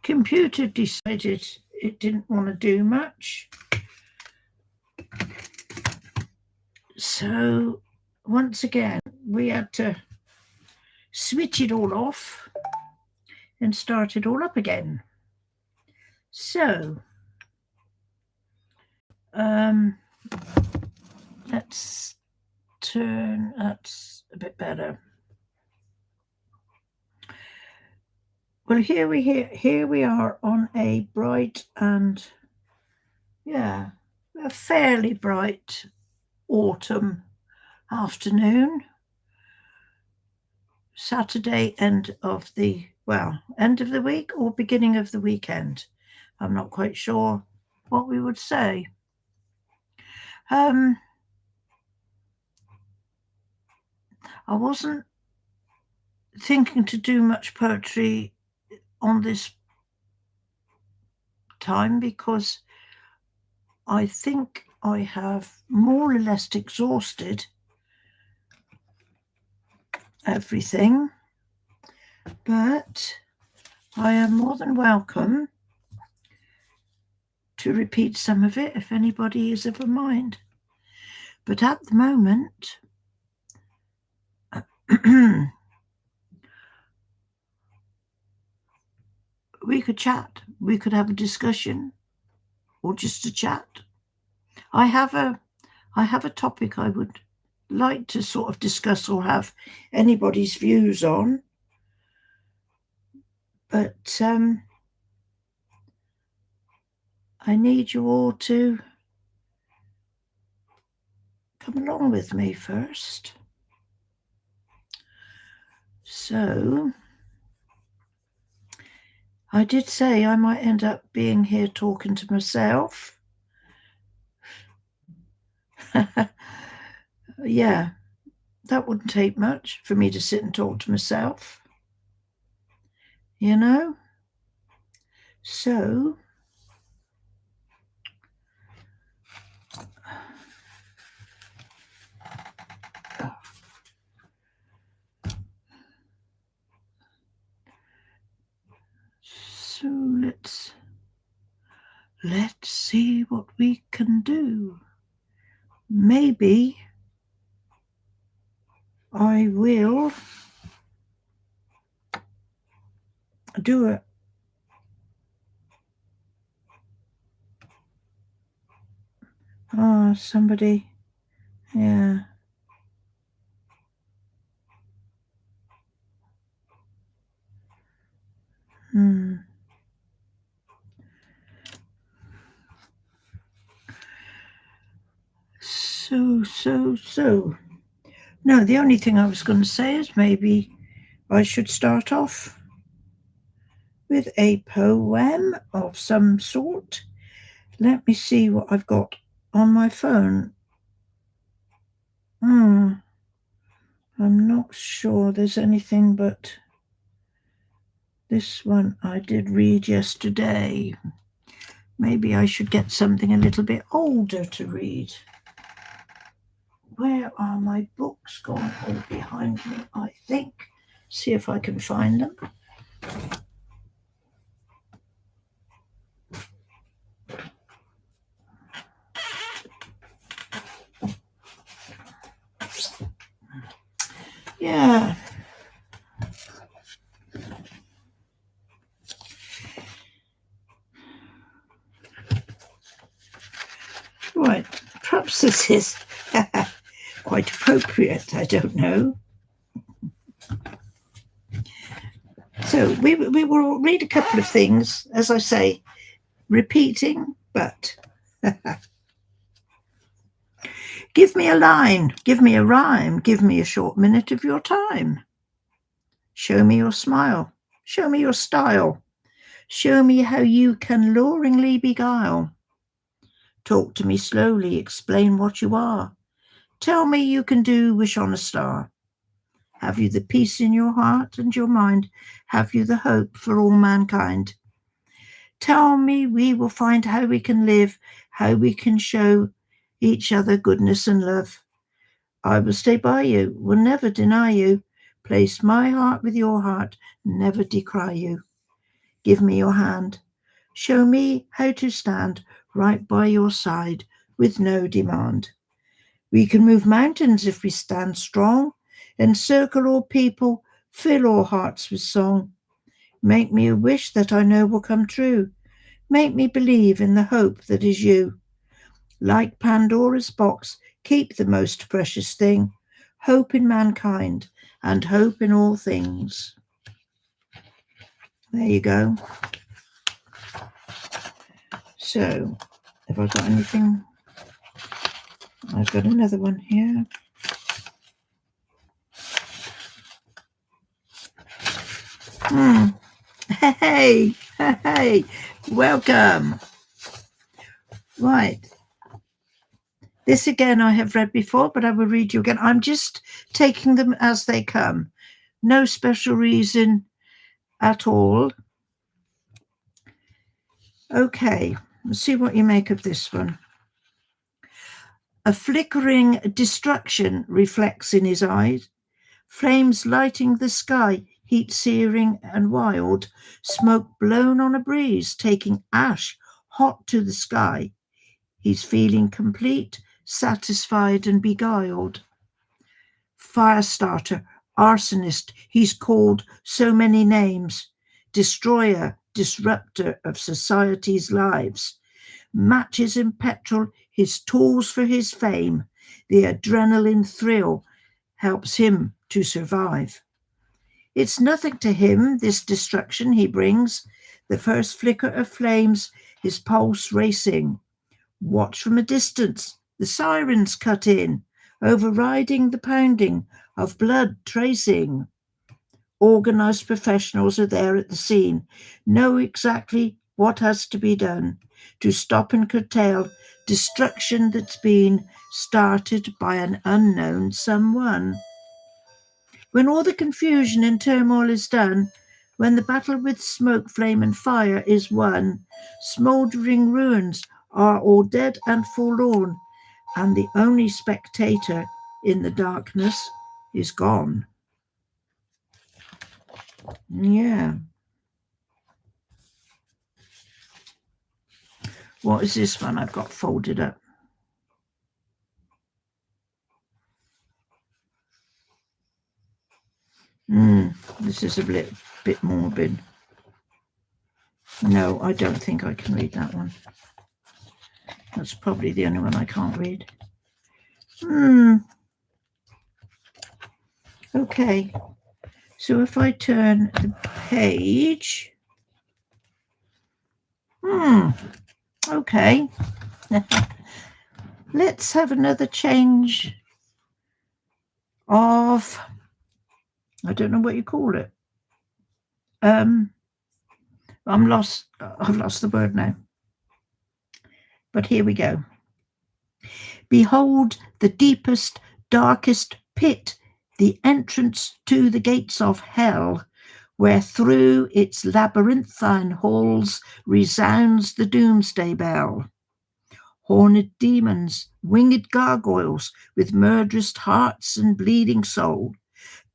computer decided it didn't want to do much. So once again, we had to switch it all off and start it all up again. So let's turn, that's a bit better. Well, here we are on a bright and a fairly bright autumn afternoon. Saturday, end of the week or beginning of the weekend. I'm not quite sure what we would say. I wasn't thinking to do much poetry on this time because I think I have more or less exhausted everything, but I am more than welcome to repeat some of it if anybody is of a mind. But at the moment, we could chat, we could have a discussion, or just a chat. I have a topic I would like to sort of discuss or have anybody's views on, but I need you all to come along with me first. So I did say I might end up being here talking to myself. Yeah, that wouldn't take much for me to sit and talk to myself, you know? So let's see what we can do. Maybe I will do it. Oh, somebody, yeah. So. No, the only thing I was going to say is maybe I should start off with a poem of some sort. Let me see what I've got on my phone. I'm not sure there's anything but this one I did read yesterday. Maybe I should get something a little bit older to read. Where are my books gone? All behind me, I think. See if I can find them. Yeah. Right. Perhaps this is quite appropriate. I don't know. So we will read a couple of things, as I say, repeating, but give me a line, give me a rhyme, give me a short minute of your time. Show me your smile, show me your style, show me how you can luringly beguile. Talk to me slowly, explain what you are. Tell me you can do, wish on a star. Have you the peace in your heart and your mind? Have you the hope for all mankind? Tell me we will find how we can live, how we can show each other goodness and love. I will stay by you, will never deny you. Place my heart with your heart, never decry you. Give me your hand. Show me how to stand right by your side with no demand. We can move mountains if we stand strong, encircle all people, fill all hearts with song. Make me a wish that I know will come true. Make me believe in the hope that is you. Like Pandora's box, keep the most precious thing, hope in mankind and hope in all things. There you go. So, have I got anything? I've got another one here. Hey, hey, welcome. Right. This again I have read before, but I will read you again. I'm just taking them as they come. No special reason at all. Okay, let's see what you make of this one. A flickering destruction reflects in his eyes, flames lighting the sky, heat searing and wild, smoke blown on a breeze, taking ash hot to the sky. He's feeling complete, satisfied and beguiled. Firestarter, arsonist, he's called so many names. Destroyer, disruptor of society's lives. Matches in petrol, his tools for his fame. The adrenaline thrill helps him to survive. It's nothing to him, this destruction he brings. The first flicker of flames, his pulse racing. Watch from a distance, the sirens cut in, overriding the pounding of blood tracing. Organised professionals are there at the scene, know exactly what has to be done to stop and curtail destruction that's been started by an unknown someone. When all the confusion and turmoil is done, when the battle with smoke, flame, and fire is won, smouldering ruins are all dead and forlorn, and the only spectator in the darkness is gone. Yeah. What is this one I've got folded up? This is a bit morbid. No, I don't think I can read that one. That's probably the only one I can't read. Okay. So if I turn the page. Okay. Let's have another change of, I don't know what you call it. I've lost the word now. But here we go. Behold the deepest, darkest pit, the entrance to the gates of hell, where through its labyrinthine halls resounds the doomsday bell. Horned demons, winged gargoyles, with murderous hearts and bleeding soul,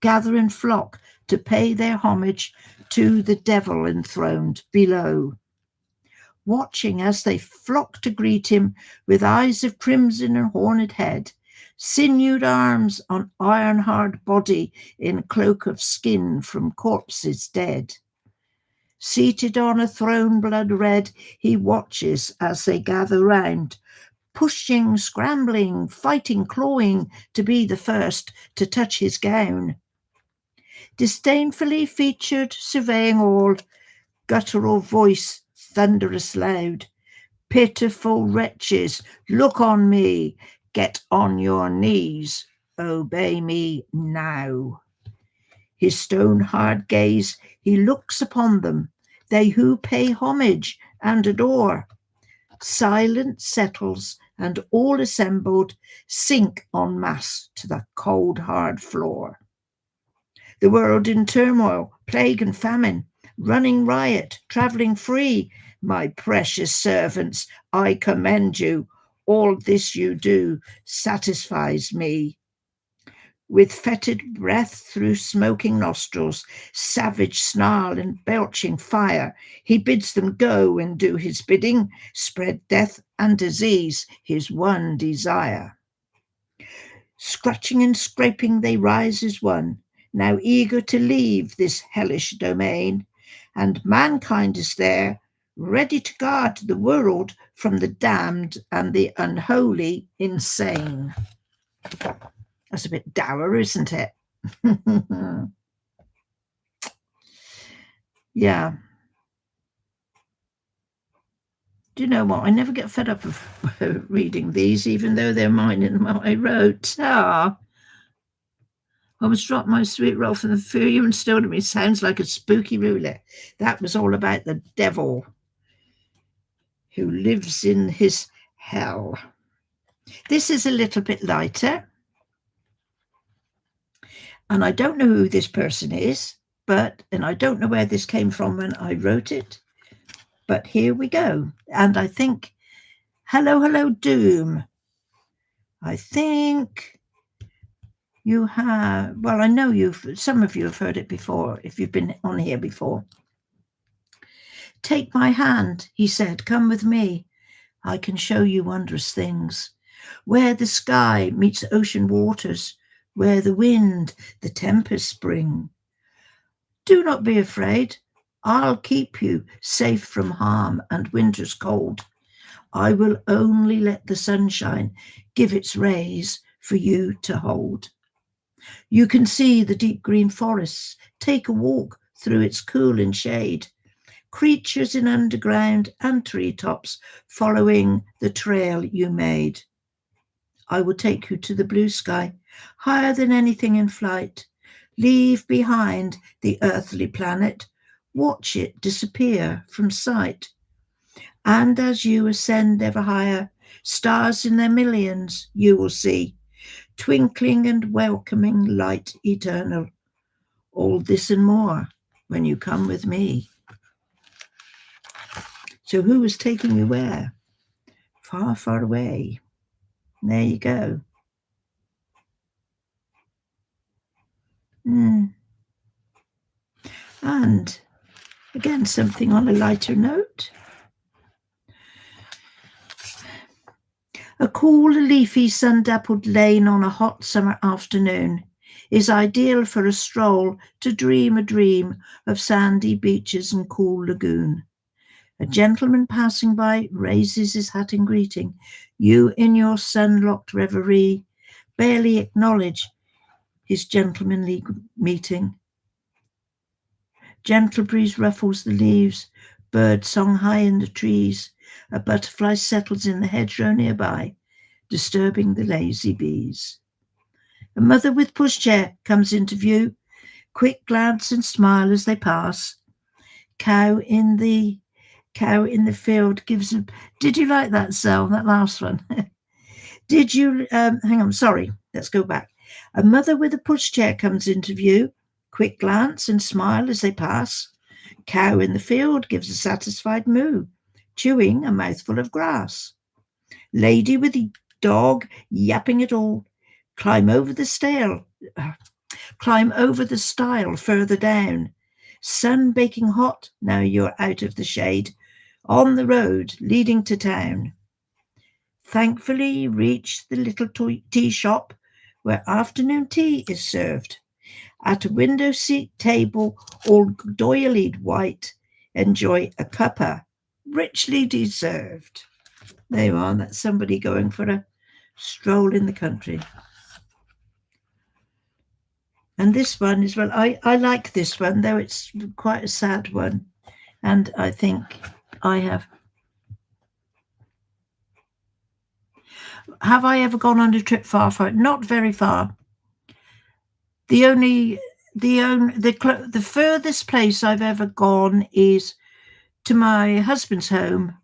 gather in flock to pay their homage to the devil enthroned below. Watching as they flock to greet him with eyes of crimson and horned head, sinewed arms on iron-hard body in cloak of skin from corpses dead. Seated on a throne blood red, he watches as they gather round, pushing, scrambling, fighting, clawing to be the first to touch his gown. Disdainfully featured, surveying all, guttural voice thunderous loud. Pitiful wretches, look on me, get on your knees, obey me now. His stone-hard gaze, he looks upon them, they who pay homage and adore. Silence settles, and all assembled sink en masse to the cold, hard floor. The world in turmoil, plague and famine, running riot, travelling free. My precious servants, I commend you. All this you do satisfies me. with fetid breath through smoking nostrils, savage snarl and belching fire, he bids them go and do his bidding, spread death and disease, his one desire. Scratching and scraping they rise as one, now eager to leave this hellish domain, and mankind is there, ready to guard the world from the damned and the unholy insane. That's a bit dour, isn't it? Yeah. Do you know what? I never get fed up of reading these, even though they're mine and I wrote. I was dropped my sweet roll from the fear you instilled in me. Sounds like a spooky ruler. That was all about the devil who lives in his hell. This is a little bit lighter. And I don't know who this person is, and I don't know where this came from when I wrote it. But here we go. And I think, hello, hello, Doom. I think you have, well, I know some of you have heard it before, if you've been on here before. Take my hand, he said, come with me. I can show you wondrous things. Where the sky meets ocean waters, where the wind, the tempest bring. Do not be afraid. I'll keep you safe from harm and winter's cold. I will only let the sunshine give its rays for you to hold. You can see the deep green forests. Take a walk through its cool and shade. Creatures in underground and treetops following the trail you made. I will take you to the blue sky, higher than anything in flight. Leave behind the earthly planet. Watch it disappear from sight. And as you ascend ever higher, stars in their millions you will see, twinkling and welcoming light eternal. All this and more when you come with me. So who was taking you where? Far, far away. There you go. And again, something on a lighter note. A cool, leafy, sun-dappled lane on a hot summer afternoon is ideal for a stroll to dream a dream of sandy beaches and cool lagoon. A gentleman passing by raises his hat in greeting. You, in your sun-locked reverie, barely acknowledge his gentlemanly meeting. Gentle breeze ruffles the leaves, bird song high in the trees. A butterfly settles in the hedgerow nearby, disturbing the lazy bees. A mother with pushchair comes into view. Quick glance and smile as they pass. Cow in the field gives a... Did you like that, Sel, that last one? Did you... hang on, sorry. Let's go back. A mother with a pushchair comes into view. Quick glance and smile as they pass. Cow in the field gives a satisfied moo, chewing a mouthful of grass. Lady with the dog yapping it all. Climb over the stile further down. Sun baking hot, now you're out of the shade. On the road leading to town. Thankfully reach the little tea shop where afternoon tea is served. At a window seat table, all doilied white, enjoy a cuppa, richly deserved. There you are, that's somebody going for a stroll in the country. And this one as well, I like this one, though it's quite a sad one. And I think I have. Have I ever gone on a trip far? Not very far. The furthest place I've ever gone is to my husband's home,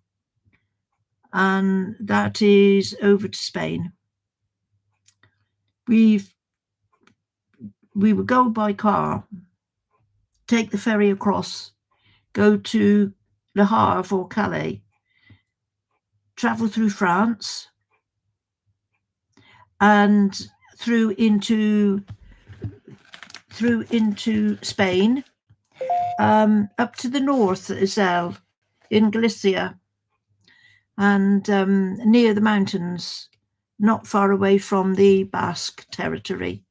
and that is over to Spain. We would go by car, take the ferry across, go to Le Havre or Calais, travel through France, and through into through into Spain, up to the north as well, in Galicia, and near the mountains, not far away from the Basque territory.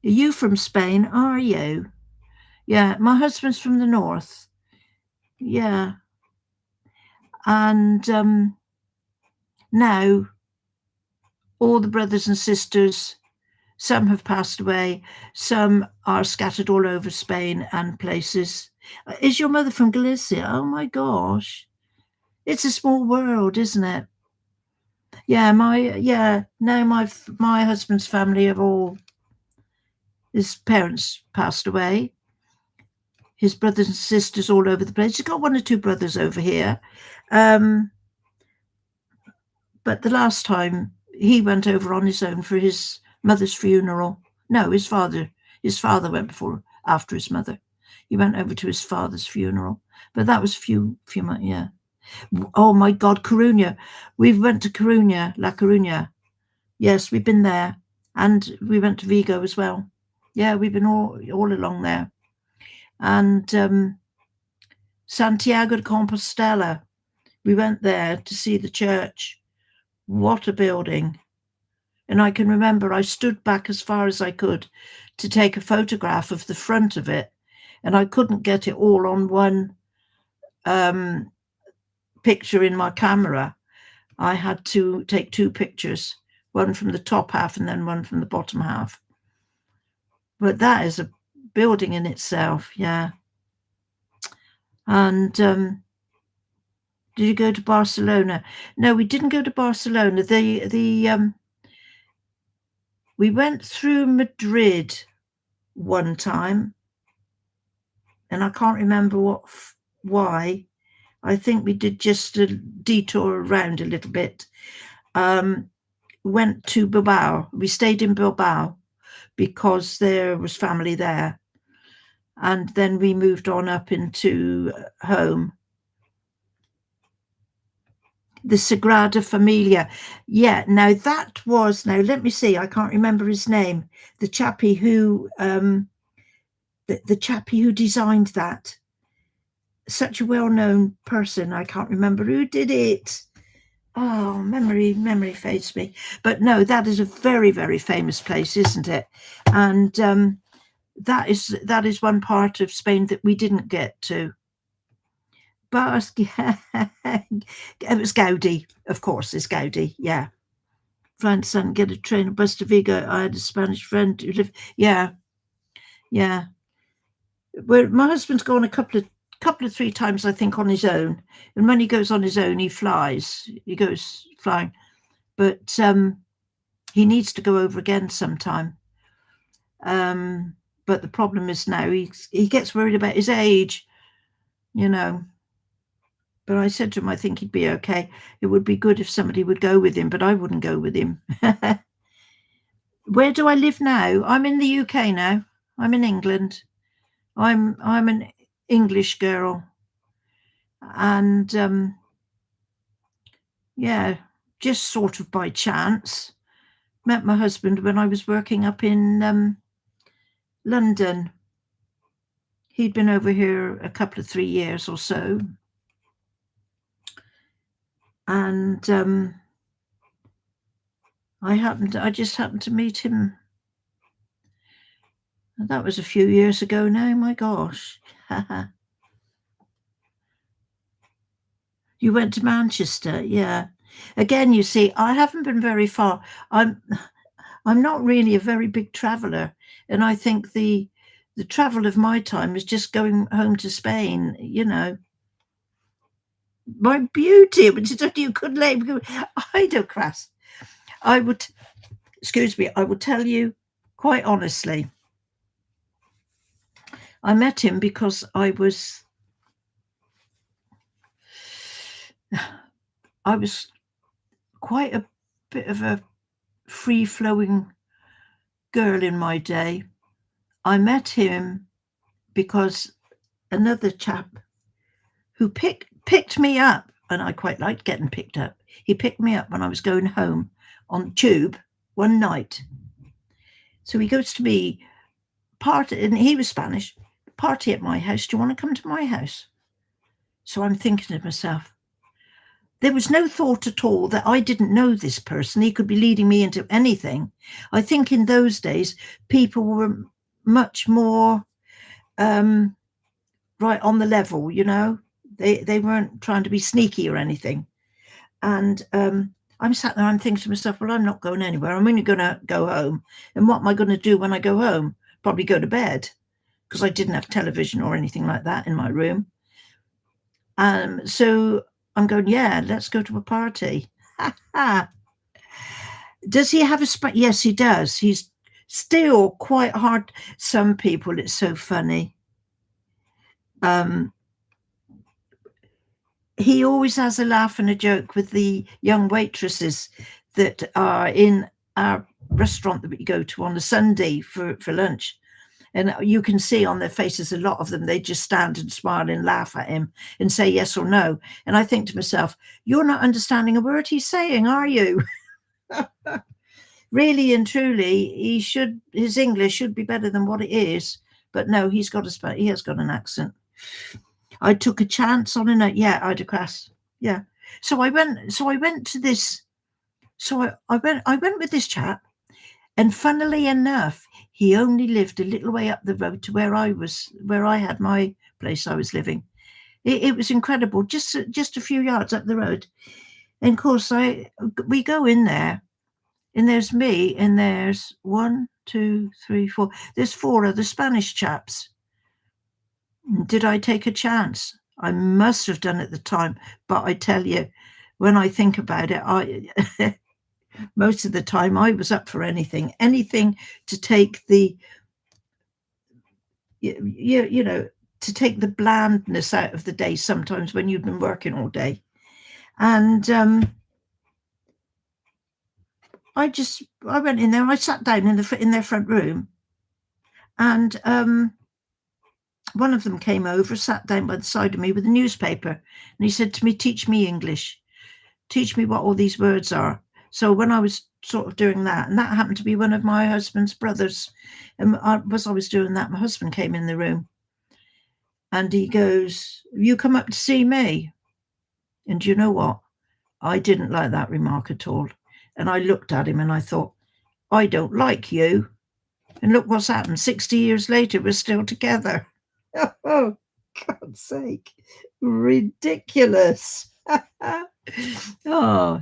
Are you from Spain? Are you? Yeah, my husband's from the north. Yeah. And now all the brothers and sisters, some have passed away, some are scattered all over Spain and places. Is your mother from Galicia? Oh my gosh. It's a small world, isn't it? Yeah, now my husband's family have all, his parents passed away. His brothers and sisters all over the place. He's got one or two brothers over here. But the last time he went over on his own for his mother's funeral. No, his father went after his mother. He went over to his father's funeral. But that was few months, yeah. Oh my God, Coruña. We went to Coruña, La Coruña. Yes, we've been there. And we went to Vigo as well. Yeah, we've been all along there. And Santiago de Compostela. We went there to see the church. What a building. And I can remember I stood back as far as I could to take a photograph of the front of it. And I couldn't get it all on one picture in my camera. I had to take two pictures, one from the top half and then one from the bottom half. But that is a building in itself, yeah. And did you go to Barcelona? No, we didn't go to Barcelona. We went through Madrid one time, and I can't remember why. I think we did just a detour around a little bit. Went to Bilbao. We stayed in Bilbao because there was family there. And then we moved on up into home. The Sagrada Familia. Yeah, now let me see, I can't remember his name. The chappie who designed that. Such a well-known person. I can't remember who did it. Oh, memory fades me. But no, that is a very, very famous place, isn't it? And that is one part of Spain that we didn't get to. But yeah, it was Gaudi, of course. It's Gaudi, yeah. Friend, son, get a train, a bus to Vigo. I had a Spanish friend who lived. Yeah. Where my husband's gone a couple of 3 times, I think, on his own. And when he goes on his own, he flies. He goes flying. But he needs to go over again sometime. But the problem is now he gets worried about his age, you know. But I said to him, I think he'd be okay. It would be good if somebody would go with him, but I wouldn't go with him. Where do I live now? I'm in the UK now. I'm in England. I'm an English girl. And yeah, just sort of by chance. Met my husband when I was working up in London. He'd been over here a couple of 3 years or so. And I just happened to meet him. That was a few years ago now, my gosh. You went to Manchester, yeah. Again, you see, I haven't been very far. I'm not really a very big traveller, and I think the travel of my time is just going home to Spain, you know. My beauty, which is only you could name. I don't crass. I would tell you quite honestly. I met him because I was quite a bit of a free-flowing girl in my day. I met him because another chap who picked me up, and I quite liked getting picked up. He picked me up when I was going home on tube one night. So he goes to me, party, and he was Spanish, party at my house. Do you want to come to my house? So I'm thinking to myself, there was no thought at all that I didn't know this person. He could be leading me into anything. I think in those days, people were much more right on the level, you know. They weren't trying to be sneaky or anything. And I'm sat there, I'm thinking to myself, well, I'm not going anywhere. I'm only going to go home. And what am I going to do when I go home? Probably go to bed, because I didn't have television or anything like that in my room. So I'm going, yeah, let's go to a party. Does he have a yes, he does. He's still quite hard. Some people, it's so funny. He always has a laugh and a joke with the young waitresses that are in our restaurant that we go to on a Sunday for lunch. And you can see on their faces, a lot of them, they just stand and smile and laugh at him and say yes or no. And I think to myself, you're not understanding a word he's saying, are you? Really and truly, his English should be better than what it is. But no, he has got an accent. I took a chance on it. Yeah, Ida Crass. Yeah. So I went to this. So I went with this chap, and funnily enough, he only lived a little way up the road to where I had my place I was living. It was incredible, just a few yards up the road. And of course, we go in there, and there's me, and there's 1, 2, 3, 4. There's 4 other Spanish chaps. Did I take a chance? I must have done at the time, but I tell you, when I think about it, most of the time I was up for anything to take the, you know, to take the blandness out of the day sometimes when you've been working all day. And I went in there, I sat down in their front room, and one of them came over, sat down by the side of me with a newspaper, and he said to me, teach me English. Teach me what all these words are. So when I was sort of doing that, and that happened to be one of my husband's brothers, and as I was doing that, my husband came in the room, and he goes, you come up to see me? And you know what? I didn't like that remark at all. And I looked at him and I thought, I don't like you. And look what's happened. 60 years later, we're still together. Oh, God's sake. Ridiculous. Oh,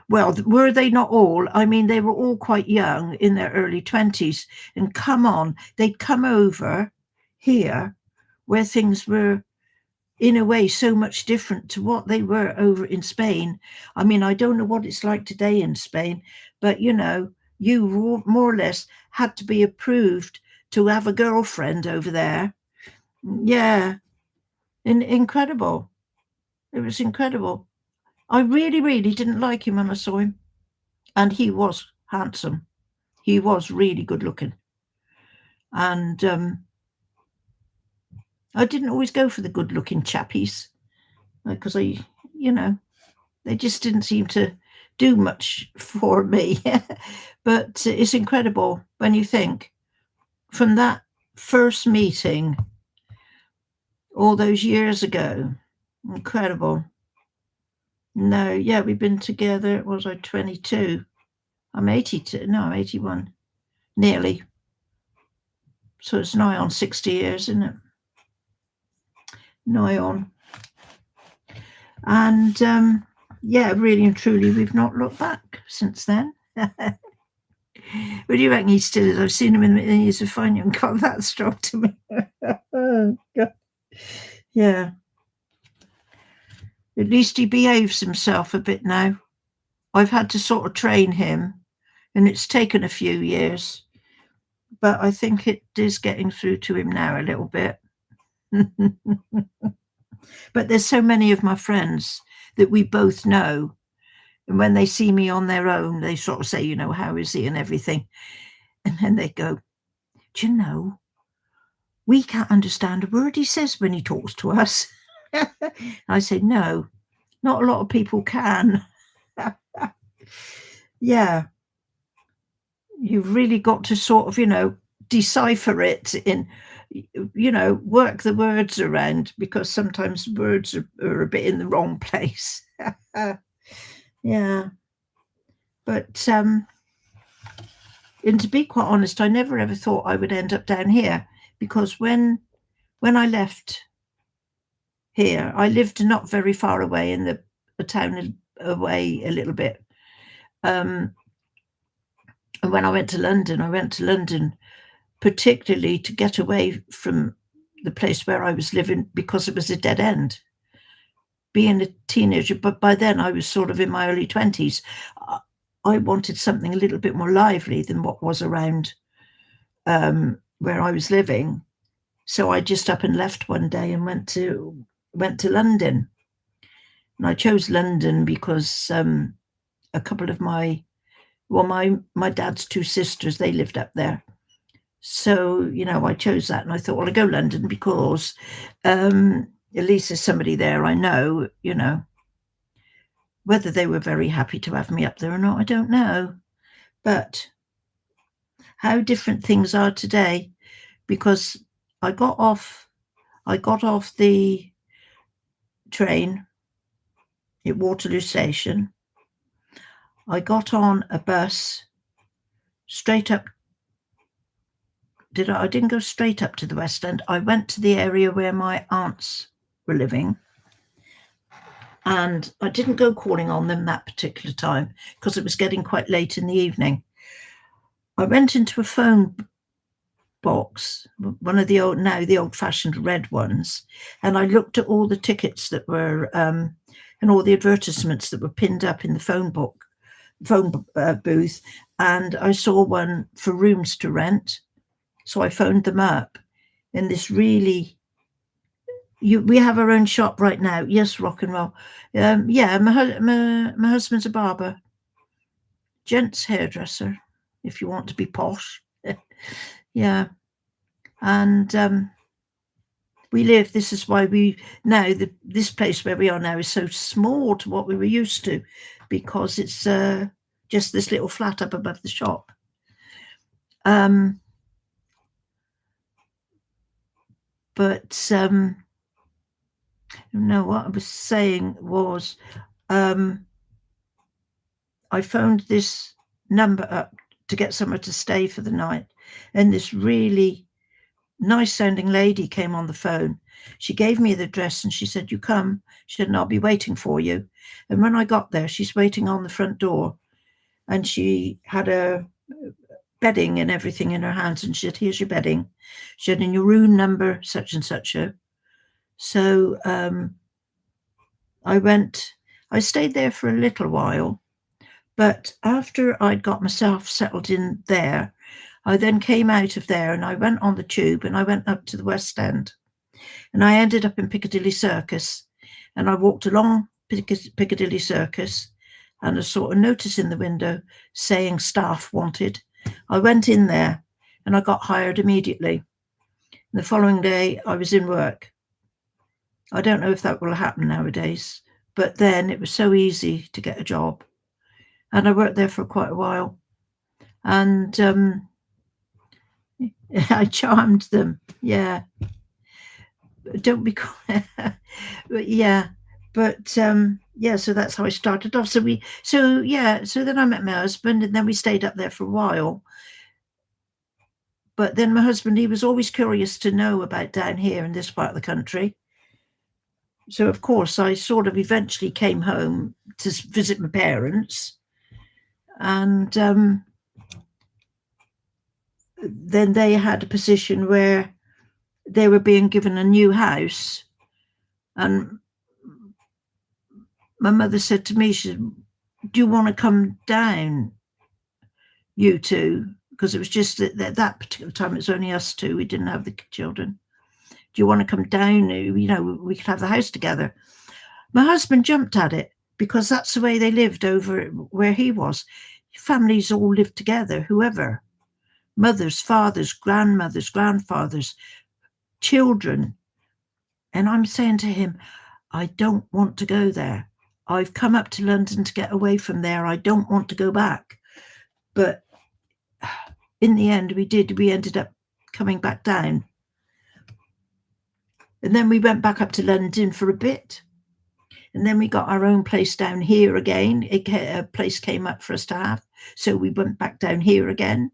well, were they not all? I mean, they were all quite young, in their early 20s. And come on, they'd come over here where things were, in a way, so much different to what they were over in Spain. I mean, I don't know what it's like today in Spain, but, you know, you more or less had to be approved to have a girlfriend over there. Yeah. Incredible. It was incredible. I really, really didn't like him when I saw him. And he was handsome. He was really good looking. And I didn't always go for the good looking chappies, because they just didn't seem to do much for me. But it's incredible when you think, from that first meeting all those years ago, incredible. No, yeah, we've been together, was I 22? I'm 82. No, I'm 81. Nearly. So it's nigh on 60 years, isn't it? Nigh on. And yeah, really and truly, we've not looked back since then. What do you reckon he still is? I've seen him he's a fine young got that strong to me. Oh, God. Yeah. At least he behaves himself a bit now. I've had to sort of train him, and it's taken a few years, but I think it is getting through to him now a little bit. But there's so many of my friends that we both know, and when they see me on their own, they sort of say, you know, how is he and everything, and then they go, do you know, we can't understand a word he says when he talks to us. I say, no, not a lot of people can. Yeah. you've really got to sort of, decipher it work the words around, because sometimes words are a bit in the wrong place. Yeah. But and to be quite honest, I never ever thought I would end up down here, because when I left here, I lived not very far away in a town away a little bit. And when I went to London, particularly to get away from the place where I was living, because it was a dead end. Being a teenager, but by then I was sort of in my early 20s. I wanted something a little bit more lively than what was around where I was living. So I just up and left one day and went to London. And I chose London because a couple of my dad's two sisters, they lived up there. So, I chose that, and I thought, well, I'll go London because at least there's somebody there I know. Whether they were very happy to have me up there or not, I don't know. But how different things are today, because I got off the train at Waterloo Station. I got on a bus straight up. I didn't go straight up to the West End. I went to the area where my aunts were living. And I didn't go calling on them that particular time because it was getting quite late in the evening. I went into a phone box, one of the old-fashioned red ones, and I looked at all the tickets that were and all the advertisements that were pinned up in the phone booth, and I saw one for rooms to rent. So I phoned them up in this really. We have our own shop right now. Yes, rock and roll. Yeah, my husband's a barber, gents hairdresser, if you want to be posh. Yeah, and we live. This is why this place where we are now is so small to what we were used to, because it's just this little flat up above the shop. But no, what I was saying was, I phoned this number up to get somewhere to stay for the night, and this really nice sounding lady came on the phone. She gave me the address and she said, "You come." She said, "And I'll be waiting for you." And when I got there, she's waiting on the front door, and she had a bedding and everything in her hands, and she said, "Here's your bedding." She said, "In your room number such and such." So I stayed there for a little while, but after I'd got myself settled in there, I then came out of there and I went on the tube and I went up to the West End, and I ended up in Piccadilly Circus, and I walked along Piccadilly Circus, and I saw a notice in the window saying staff wanted. I went in there and I got hired immediately. And the following day I was in work. I don't know if that will happen nowadays, but then it was so easy to get a job. And I worked there for quite a while. And I charmed them. Yeah. Don't be but yeah. But yeah, so that's how I started off. So then I met my husband, and then we stayed up there for a while. But then my husband, he was always curious to know about down here in this part of the country. So of course I sort of eventually came home to visit my parents, and then they had a position where they were being given a new house, and my mother said to me, she said, "Do you want to come down, you two?" Because it was just at that particular time, it was only us two. We didn't have the children. "Do you want to come down? We could have the house together." My husband jumped at it, because that's the way they lived over where he was. Families all lived together, whoever. Mothers, fathers, grandmothers, grandfathers, children. And I'm saying to him, I don't want to go there. I've come up to London to get away from there. I don't want to go back. But in the end, we ended up coming back down. And then we went back up to London for a bit. And then we got our own place down here again. A place came up for us to have. So we went back down here again.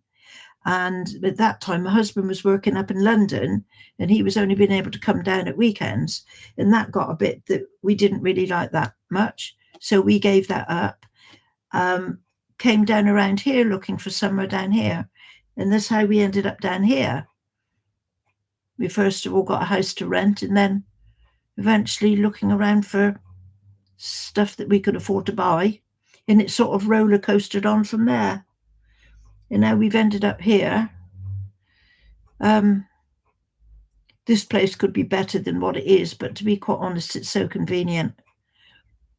And at that time, my husband was working up in London and he was only being able to come down at weekends. And that got a bit that we didn't really like that much. So we gave that up. Came down around here looking for somewhere down here. And that's how we ended up down here. We first of all got a house to rent and then eventually looking around for stuff that we could afford to buy. And it sort of roller coasted on from there. And now we've ended up here. This place could be better than what it is, but to be quite honest, it's so convenient.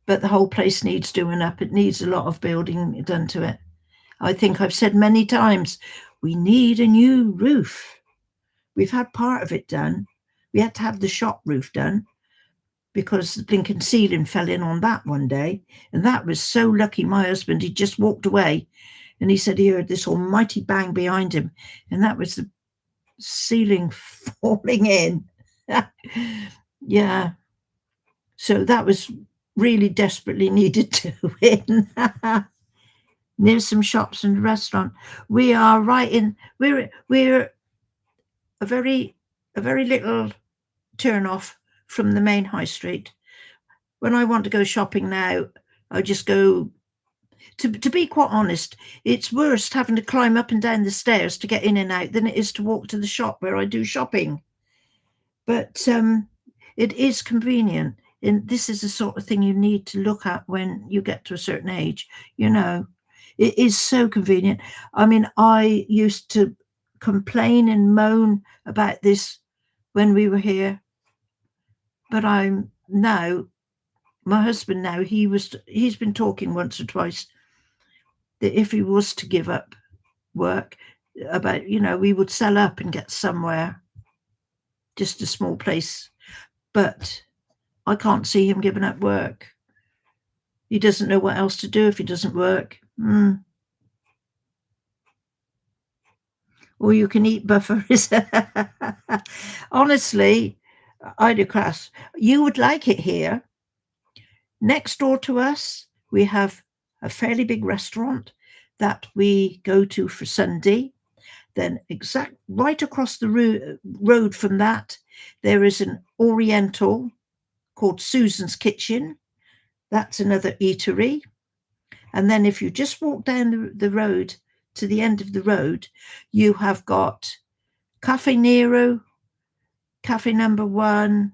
But the whole place needs doing up. It needs a lot of building done to it. I think I've said many times, we need a new roof. We've had part of it done. We had to have the shop roof done because the blinking ceiling fell in on that one day. And that was so lucky. My husband, he just walked away and he said he heard this almighty bang behind him. And that was the ceiling falling in. Yeah. So that was really desperately needed doing. Near some shops and restaurant. We are right in, we're a very little turn off from the main high street. When I want to go shopping now, I just go, to be quite honest, it's worse having to climb up and down the stairs to get in and out than it is to walk to the shop where I do shopping. But it is convenient. And this is the sort of thing you need to look at when you get to a certain age. You know, it is so convenient. I mean, I used to complain and moan about this when we were here. But I'm now, my husband now, he's been talking once or twice that if he was to give up work, about, we would sell up and get somewhere, just a small place. But I can't see him giving up work. He doesn't know what else to do if he doesn't work. Or you can eat buffers. Honestly, Ida Crass, you would like it here. Next door to us, we have a fairly big restaurant that we go to for Sunday. Then right across the road from that, there is an Oriental called Susan's Kitchen. That's another eatery. And then if you just walk down the road to the end of the road, you have got Cafe Nero, Cafe Number One,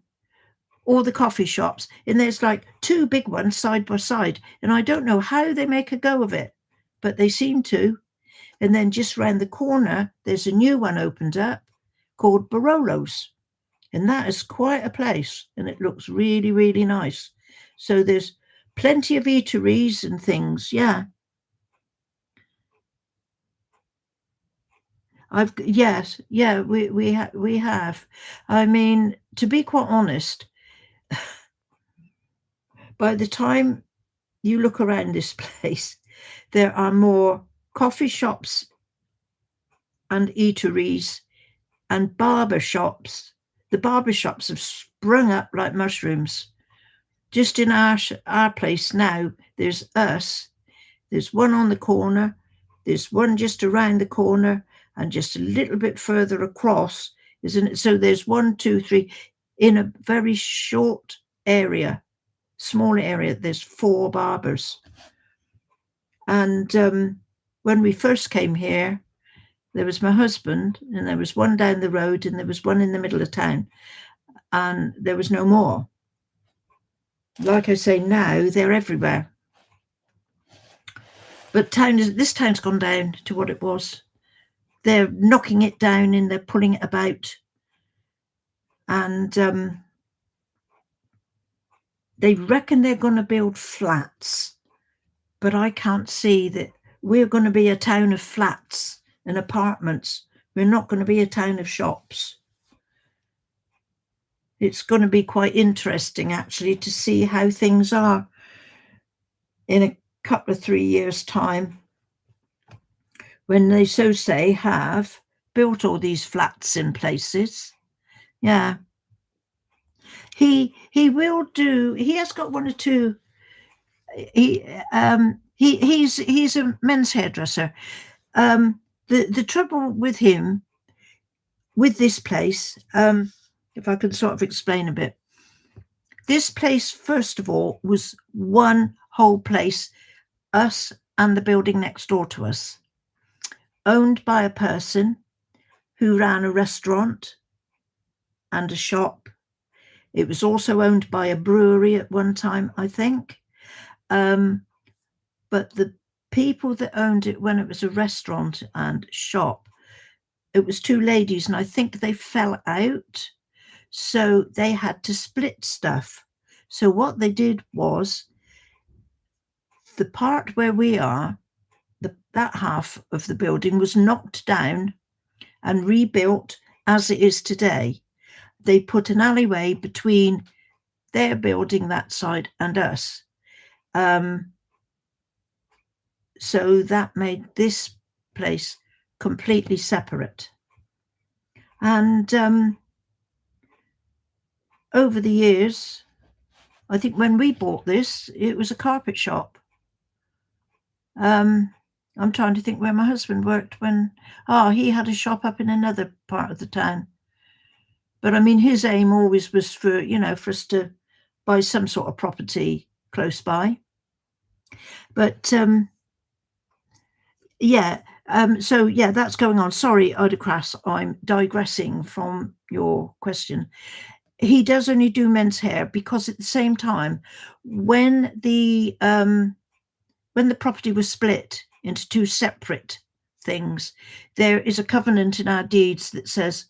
all the coffee shops. And there's like two big ones side by side. And I don't know how they make a go of it, but they seem to. And then just round the corner, there's a new one opened up called Barolo's. And that is quite a place. And it looks really, really nice. So there's plenty of eateries and things. Yeah. Yes. Yeah, we have. I mean, to be quite honest, by the time you look around this place, there are more coffee shops and eateries and barber shops. The barber shops have sprung up like mushrooms. Just in our place now, there's us. There's one on the corner. There's one just around the corner, and just a little bit further across, isn't it? So there's 1, 2, 3 in a very short area, small area. There's 4 barbers. And when we first came here, there was my husband, and there was one down the road, and there was one in the middle of town, and there was no more. Like I say, now they're everywhere. But this town's gone down to what it was. They're knocking it down and they're pulling it about. And they reckon they're going to build flats. But I can't see that we're going to be a town of flats and apartments. We're not going to be a town of shops. It's going to be quite interesting, actually, to see how things are in a couple of 3 years' time. when they so say have built all these flats in places. Yeah. He will do. He has got one or two. He's a men's hairdresser. The trouble with him, with this place, if I can sort of explain a bit, this place first of all was one whole place, us and the building next door to us, owned by a person who ran a restaurant and a shop. It was also owned by a brewery at one time, I think. But the people that owned it when it was a restaurant and shop, it was two ladies, and I think they fell out. So they had to split stuff. So what they did was the part where we are, that half of the building was knocked down and rebuilt as it is today. They put an alleyway between their building, that side, and us. So that made this place completely separate. And over the years, I think when we bought this, it was a carpet shop. I'm trying to think where my husband worked when, he had a shop up in another part of the town. But I mean, his aim always was for us to buy some sort of property close by. But so that's going on. Sorry, Odacrass, I'm digressing from your question. He does only do men's hair because at the same time, when the property was split into two separate things, there is a covenant in our deeds that says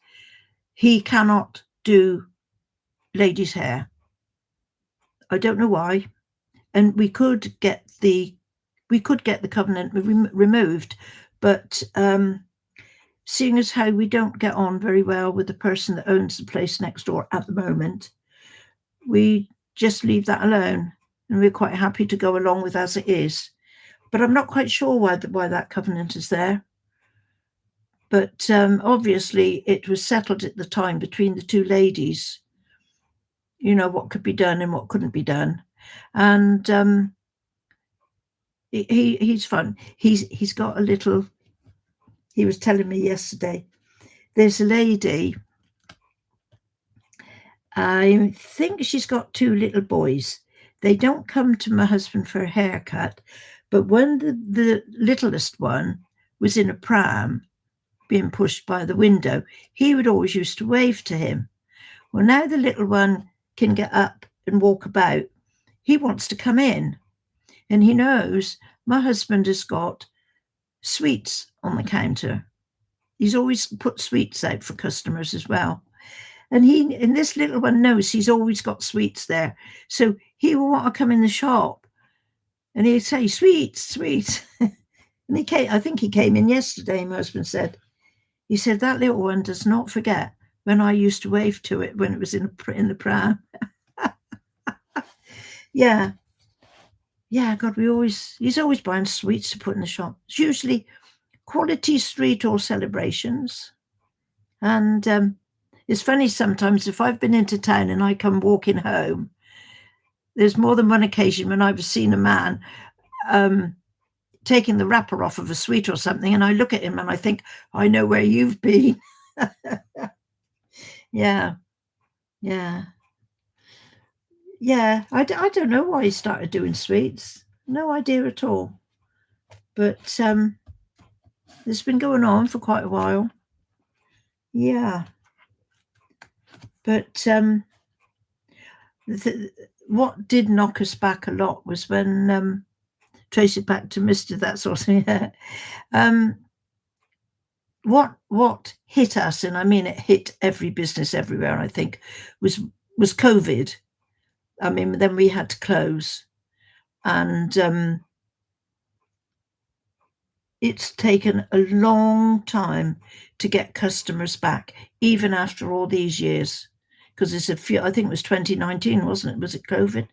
he cannot do ladies' hair. I don't know why. And we could get the covenant removed, but seeing as how we don't get on very well with the person that owns the place next door at the moment, we just leave that alone, and we're quite happy to go along with as it is. But I'm not quite sure why that covenant is there. But obviously it was settled at the time between the two ladies, what could be done and what couldn't be done. And he's fun. He's got a little. He was telling me yesterday, there's a lady, I think she's got two little boys. They don't come to my husband for a haircut, but when the littlest one was in a pram being pushed by the window, he would always used to wave to him. Well, now the little one can get up and walk about, he wants to come in, and he knows my husband has got sweets on the counter. He's always put sweets out for customers as well. And this little one knows he's always got sweets there. So he will want to come in the shop and he'd say, sweets, sweets. And I think he came in yesterday, my husband said. He said, that little one does not forget when I used to wave to it when it was in the pram. Yeah. Yeah, God, he's always buying sweets to put in the shop. It's usually quality street or celebrations. And it's funny sometimes if I've been into town and I come walking home, there's more than one occasion when I've seen a man taking the wrapper off of a sweet or something, and I look at him and I think, I know where you've been. Yeah. I don't know why he started doing sweets. No idea at all. But it's been going on for quite a while. Yeah. But what did knock us back a lot was when trace it back to Mr. That sort of thing. What hit us, and I mean it hit every business everywhere, I think, was COVID. I mean, then we had to close, and it's taken a long time to get customers back, even after all these years, because it's I think it was 2019, wasn't it? Was it COVID?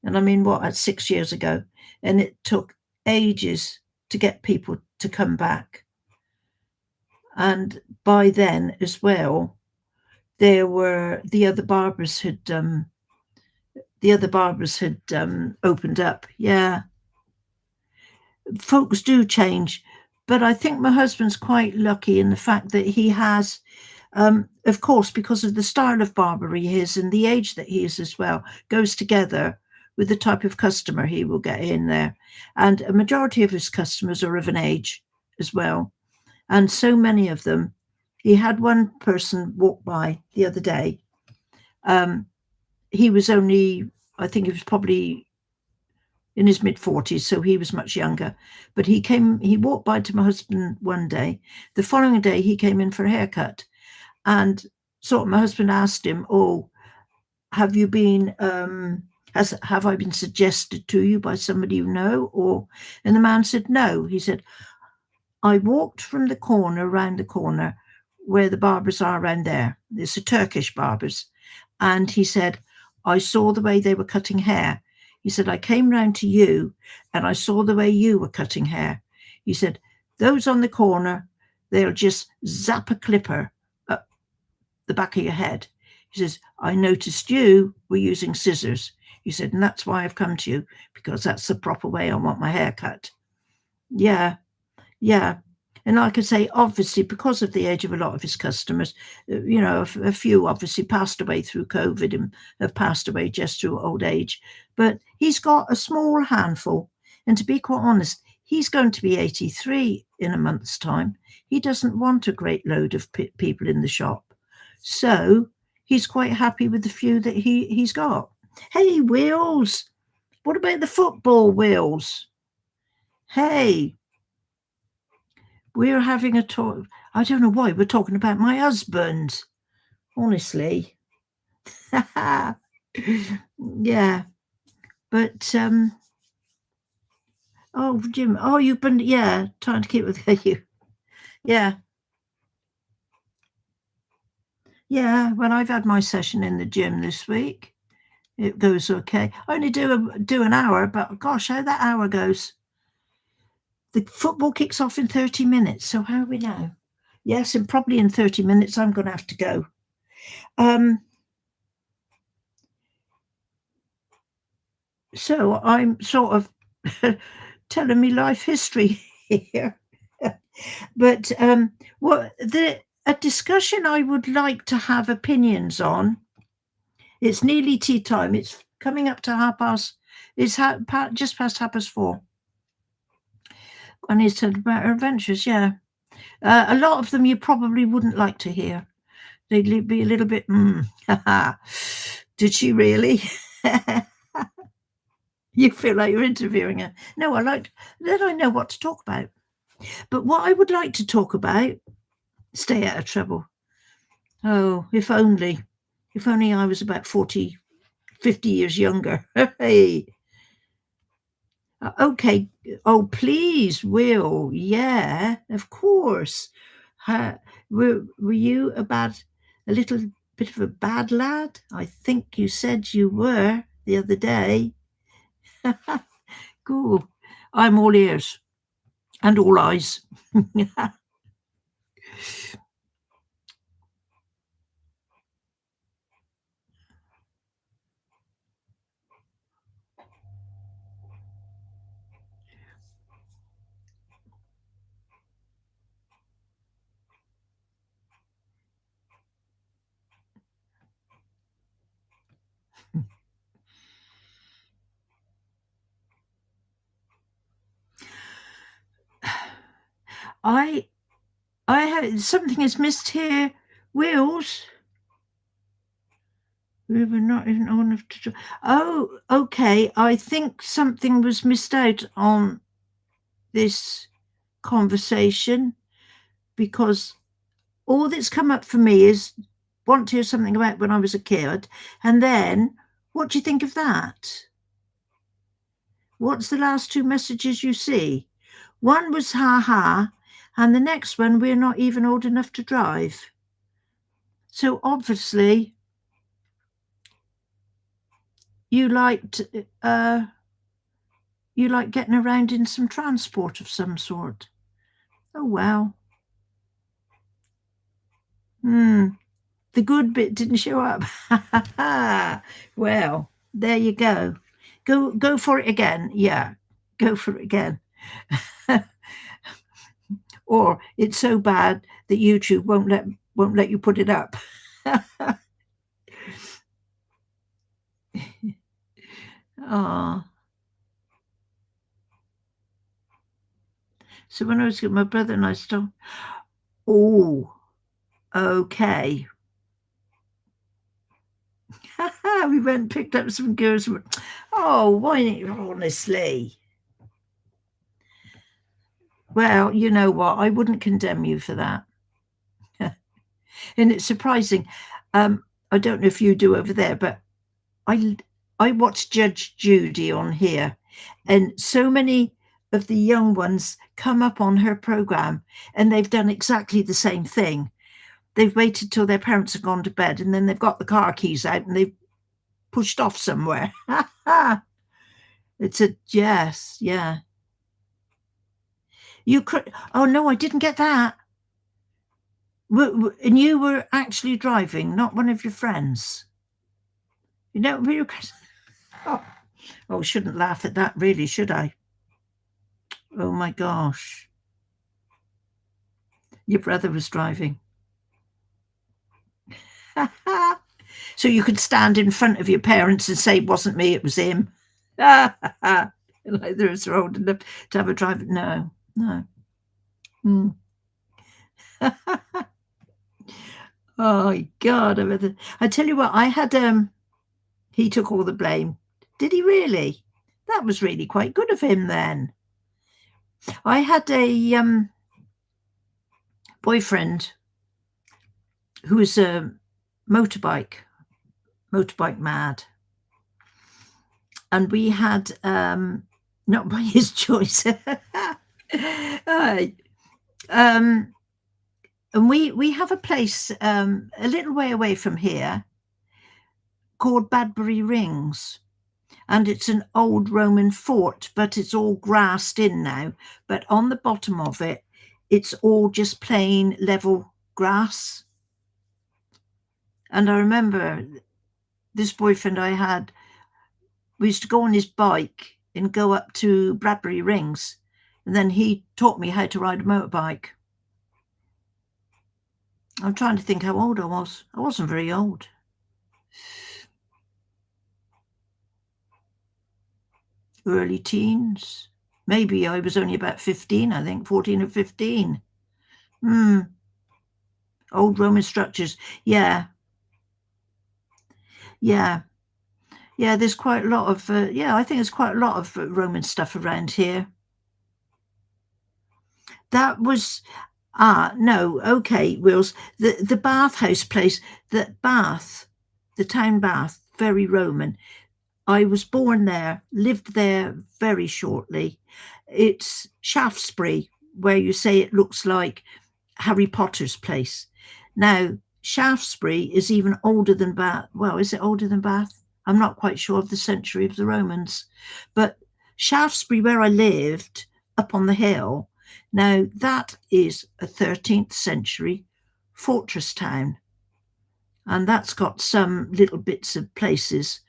And I mean, that's 6 years ago, and it took ages to get people to come back. And by then as well, there were the other barbers had opened up. Yeah, folks do change, but I think my husband's quite lucky in the fact that he has, of course, because of the style of barber he is and the age that he is as well, goes together with the type of customer he will get in there. And a majority of his customers are of an age as well. And so many of them, he had one person walk by the other day. Um, he was only, I think he was probably in his mid-40s, so he was much younger. But he walked by to my husband one day. The following day, he came in for a haircut. And so my husband asked him, "Oh, have you been, have I been suggested to you by somebody you know?" And the man said, "No." He said, "I walked from the corner, round the corner, where the barbers are around there. It's a Turkish barbers." And he said, "I saw the way they were cutting hair." He said, "I came round to you and I saw the way you were cutting hair." He said, "Those on the corner, they'll just zap a clipper up the back of your head." He says, "I noticed you were using scissors." He said, "And that's why I've come to you, because that's the proper way I want my hair cut." Yeah. Yeah. And like I say, obviously, because of the age of a lot of his customers, a few obviously passed away through COVID and have passed away just through old age. But he's got a small handful. And to be quite honest, he's going to be 83 in a month's time. He doesn't want a great load of people in the shop. So he's quite happy with the few that he's got. Hey, Wheels, what about the football, Wheels? Hey, we're having a talk. I don't know why we're talking about my husband. Honestly. Yeah. But oh Jim, oh you've been trying to keep with you. Yeah. Yeah. Well, I've had my session in the gym this week. It goes okay. I only do an hour, but gosh, how that hour goes. The football kicks off in 30 minutes. So how are we now? Yes, and probably in 30 minutes I'm gonna have to go. Um So I'm sort of telling me life history here. But what the a discussion I would like to have opinions on. It's nearly tea time. It's coming up to half past. It's just past 4:30. And he's talking about her adventures. Yeah, a lot of them you probably wouldn't like to hear. They'd be a little bit. Did she really? You feel like you're interviewing her. No, I like. Then I know what to talk about. But what I would like to talk about, stay out of trouble. Oh, if only I was about 40, 50 years younger. Hey, okay. Oh, please, Will. Yeah, of course. Uh, were you a little bit of a bad lad? I think you said you were the other day. Cool. I'm all ears and all eyes. I I have something is missed here. Wheels. We were not even old enough to. Oh, okay. I think something was missed out on this conversation because all that's come up for me is want to hear something about when I was a kid, and then what do you think of that? What's the last two messages you see? One was ha ha, and the next one we're not even old enough to drive. So obviously you liked uh you like getting around in some transport of some sort. Oh, well. Hmm. The good bit didn't show up. Well, there you go. Go for it again. Yeah, go for it again. Or it's so bad that YouTube won't let you put it up. Oh, so when I was with my brother and I stopped. Oh, okay. We went and picked up some girls. Oh, why? Honestly. Well, you know what? I wouldn't condemn you for that. And it's surprising. I don't know if you do over there, but I I watch Judge Judy on here, and so many of the young ones come up on her program, and they've done exactly the same thing. They've waited till their parents have gone to bed, and then they've got the car keys out and they've pushed off somewhere. It's a yes, yeah. You could. Oh no, I didn't get that. And you were actually driving, not one of your friends. You know, we were. Oh, oh, shouldn't laugh at that, really, should I? Oh my gosh. Your brother was driving. So you could stand in front of your parents and say, it wasn't me, it was him. Neither of us are old enough to have a driver. No, no. Mm. Oh my God. I tell you what, I had, he took all the blame. Did he really? That was really quite good of him then. I had a boyfriend who was a motorbike mad. And we had, not by his choice, uh, um, and we have a place a little way away from here called Badbury Rings, and it's an old Roman fort, but it's all grassed in now. But on the bottom of it, it's all just plain level grass. And I remember this boyfriend I had, we used to go on his bike and go up to Bradbury Rings, and then he taught me how to ride a motorbike. I'm trying to think how old I was. I wasn't very old. Early teens. Maybe I was only about 15, I think, 14 or 15. Hmm. Old Roman structures. Yeah. Yeah. Yeah, there's quite a lot of, yeah, I think there's quite a lot of Roman stuff around here. That was, no, okay, Wills. The bathhouse place, the town bath, very Roman. I was born there, lived there very shortly. It's Shaftesbury, where you say it looks like Harry Potter's place. Now, Shaftesbury is even older than Bath. Well, is it older than Bath? I'm not quite sure of the century of the Romans. But Shaftesbury, where I lived, up on the hill, now that is a 13th century fortress town. And that's got some little bits of places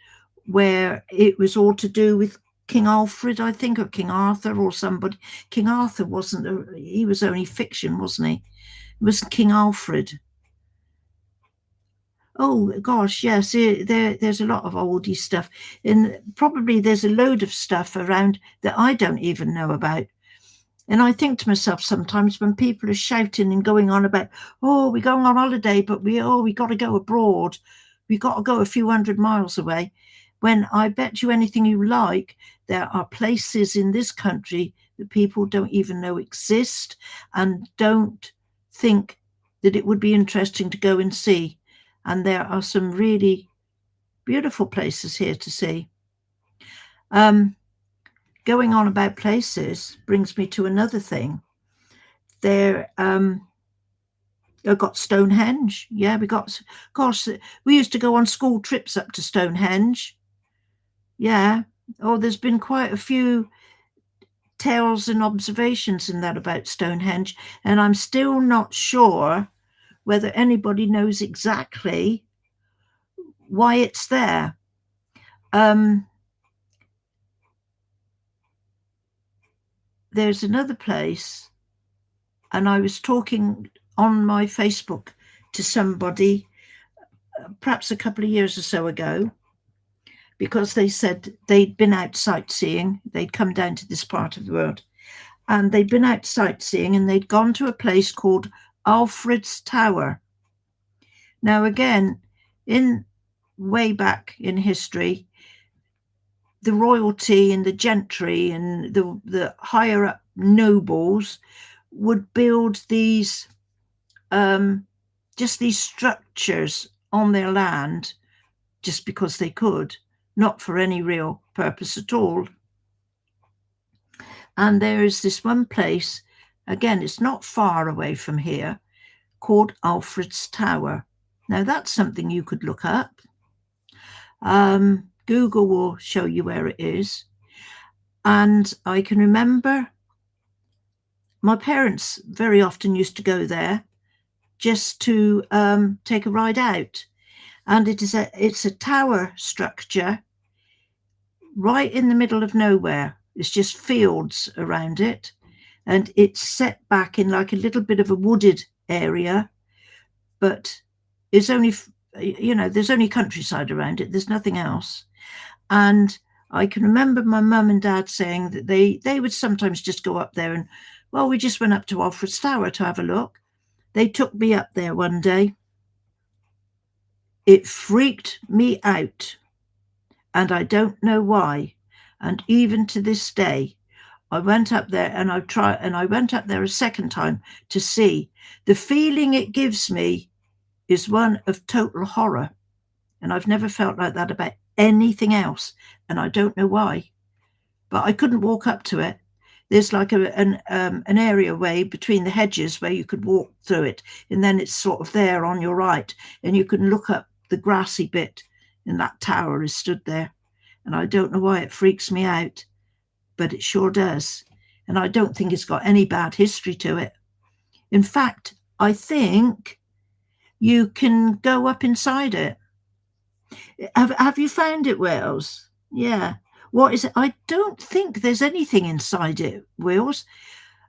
where it was all to do with King Alfred, I think, or King Arthur or somebody. King Arthur wasn't, he was only fiction, wasn't he? It was King Alfred. Oh gosh, yes, there's a lot of oldie stuff. And probably there's a load of stuff around that I don't even know about. And I think to myself sometimes when people are shouting and going on about, oh, we're going on holiday, but we got to go abroad. We got to go a few hundred miles away. When I bet you anything you like, there are places in this country that people don't even know exist and don't think that it would be interesting to go and see. And there are some really beautiful places here to see. Um, Going on about places brings me to another thing. There, I got Stonehenge. Yeah, gosh, we used to go on school trips up to Stonehenge. Yeah. Oh, there's been quite a few tales and observations in that about Stonehenge, and I'm still not sure whether anybody knows exactly why it's there. There's another place, and I was talking on my Facebook to somebody perhaps a couple of years or so ago, because they said they'd been out sightseeing. They'd come down to this part of the world, and they'd been out sightseeing, and they'd gone to a place called Alfred's Tower. Now, again, in way back in history, the royalty and the gentry and the higher up nobles would build these just these structures on their land just because they could, not for any real purpose at all. And there is this one place, again, it's not far away from here, called Alfred's Tower. Now, that's something you could look up. Google will show you where it is. And I can remember my parents very often used to go there just to take a ride out. And it's a tower structure right in the middle of nowhere. It's just fields around it. And it's set back in like a little bit of a wooded area, but it's only, there's only countryside around it. There's nothing else. And I can remember my mum and dad saying that they would sometimes just go up there and, well, we just went up to Alfred's Tower to have a look. They took me up there one day. It freaked me out, and I don't know why. And even to this day, I went up there and I went up there a second time to see. The feeling it gives me is one of total horror. And I've never felt like that about anything else. And I don't know why. But I couldn't walk up to it. There's like an area way between the hedges where you could walk through it. And then it's sort of there on your right. And you can look up the grassy bit. And that tower is stood there. And I don't know why it freaks me out. But it sure does. And I don't think it's got any bad history to it. In fact, I think you can go up inside it. Have you found it, Wales? Yeah. What is it? I don't think there's anything inside it, Wales.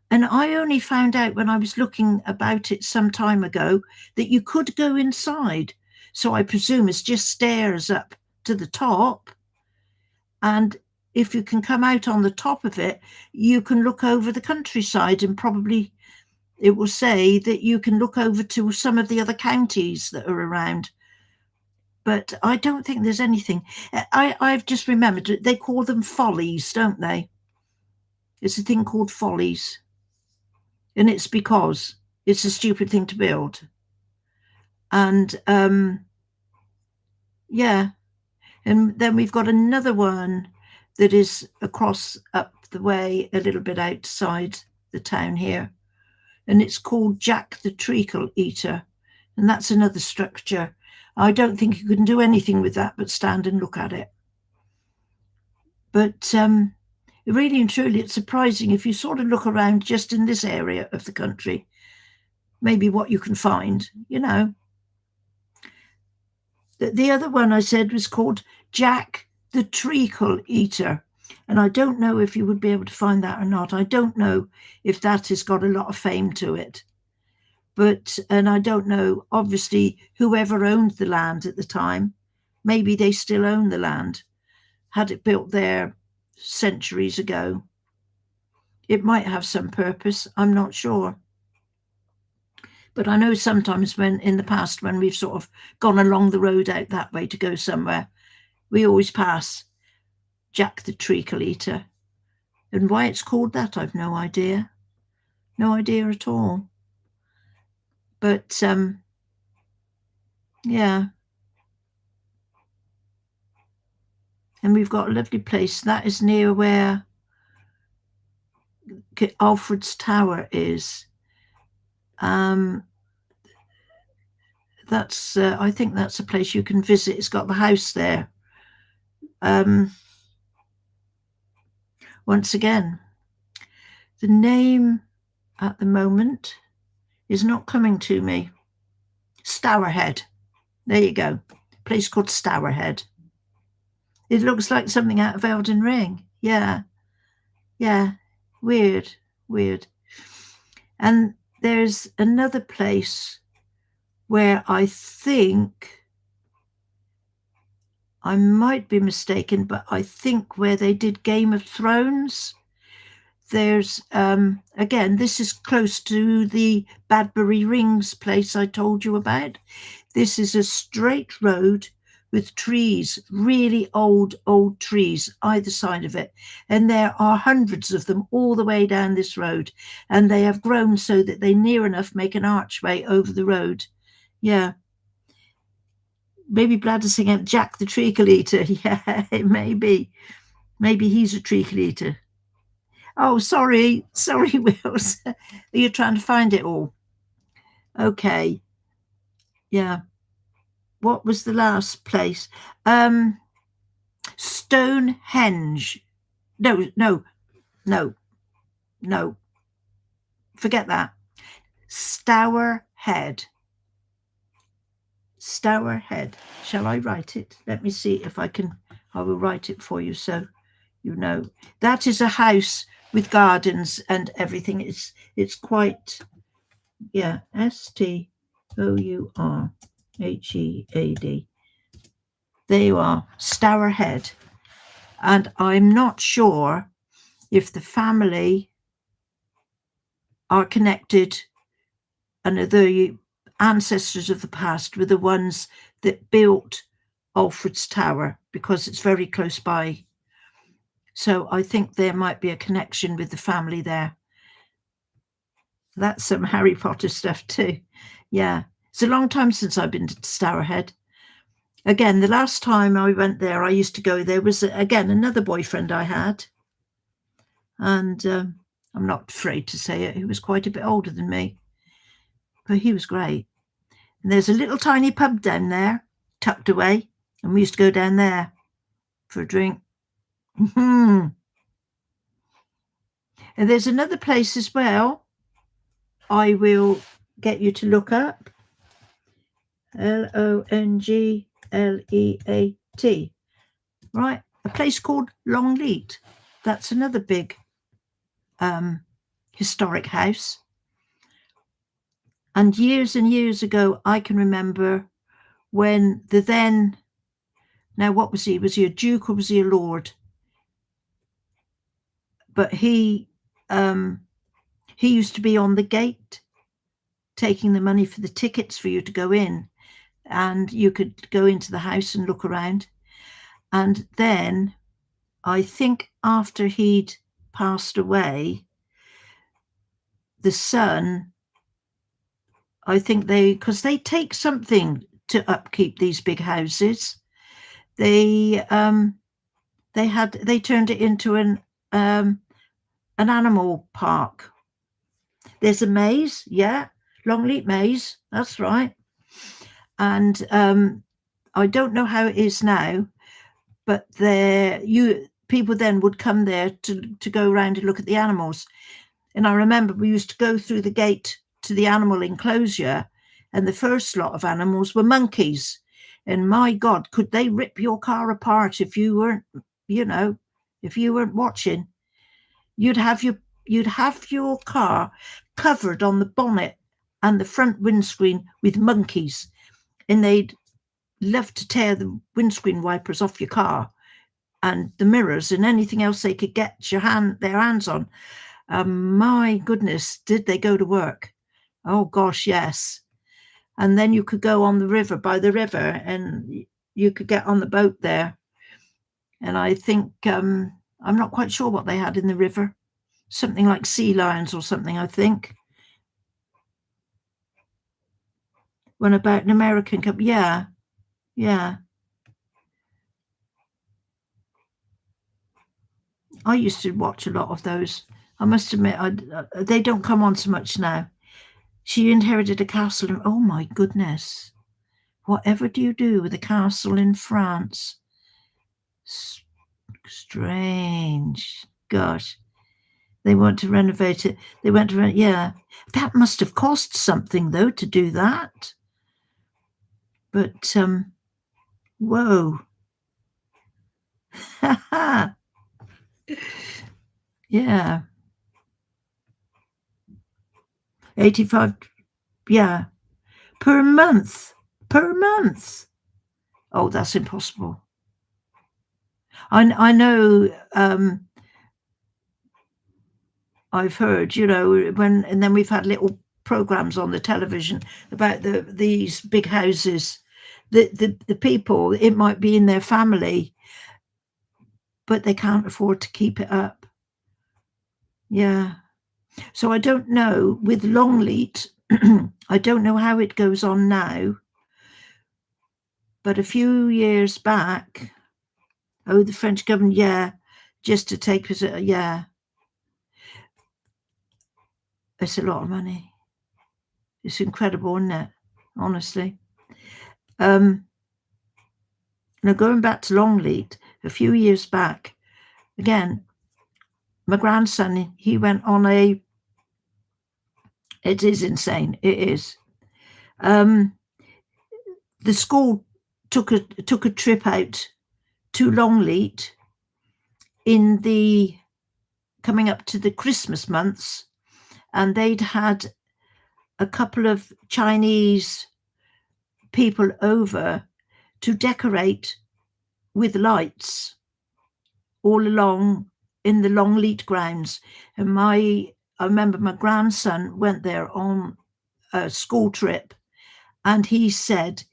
And I only found out when I was looking about it some time ago that you could go inside. So I presume it's just stairs up to the top. And if you can come out on the top of it, you can look over the countryside, and probably it will say that you can look over to some of the other counties that are around. But I don't think there's anything. I've just remembered, they call them follies, don't they? It's a thing called follies. And it's because it's a stupid thing to build. And yeah. And then we've got another one that is across up the way, a little bit outside the town here. And it's called Jack the Treacle Eater. And that's another structure. I don't think you can do anything with that but stand and look at it. But really and truly, it's surprising if you sort of look around just in this area of the country, maybe what you can find, The other one I said was called Jack the Treacle Eater. And I don't know if you would be able to find that or not. I don't know if that has got a lot of fame to it. And I don't know, obviously, whoever owned the land at the time, maybe they still own the land, had it built there centuries ago. It might have some purpose, I'm not sure. But I know sometimes in the past, when we've sort of gone along the road out that way to go somewhere, we always pass Jack the Treacle Eater. And why it's called that, I've no idea. No idea at all. But, yeah. And we've got a lovely place. That is near where Alfred's Tower is. That's I think that's a place you can visit. It's got the house there. Once again, The name at the moment is not coming to me. Stourhead. There you go. A place called Stourhead. It looks like something out of Elden Ring. Yeah. Yeah. Weird. Weird. And there's another place where I think, I might be mistaken, but I think where they did Game of Thrones, there's, again, this is close to the Badbury Rings place I told you about. This is a straight road with trees, really old trees either side of it. And there are hundreds of them all the way down this road. And they have grown so that they near enough make an archway over the road. Yeah. Maybe Bladdersing out Jack the Treacle Eater. Yeah, maybe. Maybe he's a treacle eater. Oh, sorry, Wills. Are you trying to find it all? Okay. Yeah. What was the last place? Stonehenge. No. Forget that. Stourhead. Stourhead. Shall I write it? Let me see if I can. I will write it for you so you know. That is a house with gardens and everything. It's quite, yeah, Stourhead. There you are, Stourhead. And I'm not sure if the family are connected and the ancestors of the past were the ones that built Alfred's Tower, because it's very close by. So I think there might be a connection with the family there. That's some Harry Potter stuff too. Yeah. It's a long time since I've been to Stourhead. Again, the last time I went there, I used to go there was, again, another boyfriend I had. And I'm not afraid to say it. He was quite a bit older than me. But he was great. And there's a little tiny pub down there, tucked away. And we used to go down there for a drink. And there's another place as well I will get you to look up. Longleat. Right, a place called Longleat. That's another big historic house. And years ago, I can remember when the then, now what was he? Was he a duke or was he a lord? But he used to be on the gate taking the money for the tickets for you to go in, and you could go into the house and look around. And then I think after he'd passed away, the son, I think because they take something to upkeep these big houses, they turned it into an animal park. There's a maze, yeah, Longleat Maze, that's right. And I don't know how it is now, but people then would come there to go around and look at the animals. And I remember we used to go through the gate to the animal enclosure, and the first lot of animals were monkeys. And my God, could they rip your car apart if you weren't, if you weren't watching? You'd have your car covered on the bonnet and the front windscreen with monkeys, and they'd love to tear the windscreen wipers off your car and the mirrors and anything else they could get their hands on. My goodness, did they go to work? Oh gosh, yes. And then you could go on the river, by the river, and you could get on the boat there. And I think, I'm not quite sure what they had in the river. Something like sea lions or something, I think. When about an American cup, yeah. I used to watch a lot of those. I must admit, they don't come on so much now. She inherited a castle, and oh my goodness, whatever do you do with a castle in France? Strange. Gosh. They want to renovate it. They went to yeah. That must have cost something though to do that. But whoa. Yeah. 85, yeah. Per month. Per month. Oh, that's impossible. I know, I've heard, when and then we've had little programs on the television about these big houses. The people, it might be in their family, but they can't afford to keep it up. Yeah. So I don't know with Longleat, I don't know how it goes on now, but a few years back, oh, the French government, yeah, just to take us, yeah, it's a lot of money. It's incredible, isn't it? Honestly. Now going back to Longleat, a few years back, again, my grandson, he went on it is insane. It is. The school took a trip out to Longleat in the coming up to the Christmas months, and they'd had a couple of Chinese people over to decorate with lights all along in the Longleat grounds. And I remember my grandson went there on a school trip, and he said